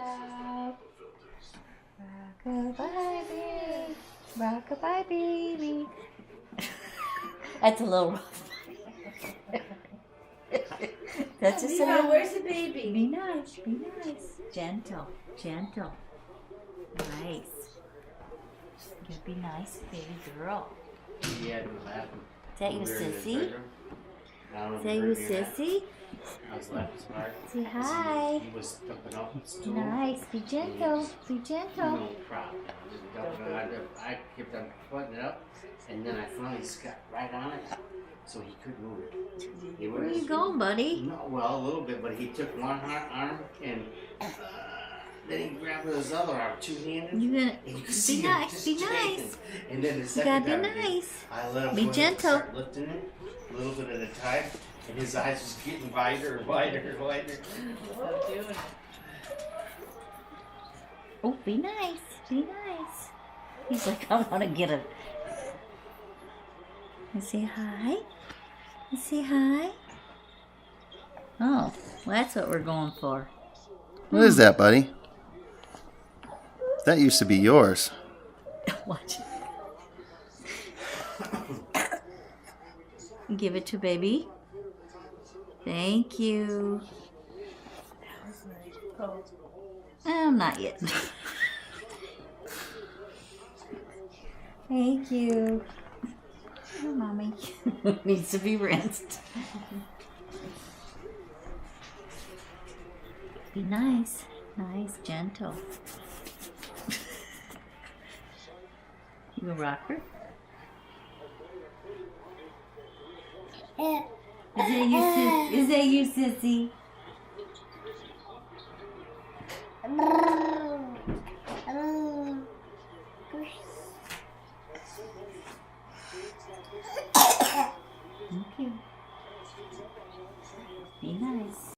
job. Rock-a-bye, baby. Rock-a-bye, baby. That's a little rough. That's just a Leon, little. where's the baby? Be nice. Be nice. Gentle. Gentle. Nice. You be nice, baby girl. He had me laughing. Is that you, We were in his sissy? bedroom. I don't know Is if that you you, heard me or not. sissy? I was laughing so hard. Say 'cause hi. He was thumping off the stool. Nice. Be gentle. Be gentle. No problem. Just dumping it. I kept on putting it up, and then I finally got right on it, so he couldn't move it. He Where was- you going, buddy? No, well, a little bit, but he took one arm and then he grabbed with his other arm, two-handed. You gonna and you could be see him nice. just Be shaking. nice. And then the You second gotta be time, nice. I let him Be put it, gentle. start lifting it a little bit at a time, and his eyes was getting wider and wider and wider. Stop doing it. Oh, be nice. Be nice. He's like, I want to get him. And say hi. And say hi. Oh, well, that's what we're going for. What is that, buddy? That used to be yours. Watch it. Give it to baby. Thank you. Not yet. Thank you. Oh, mommy. Needs to be rinsed. Be nice. Nice, gentle. You a rocker? Is that you, sissy? Okay.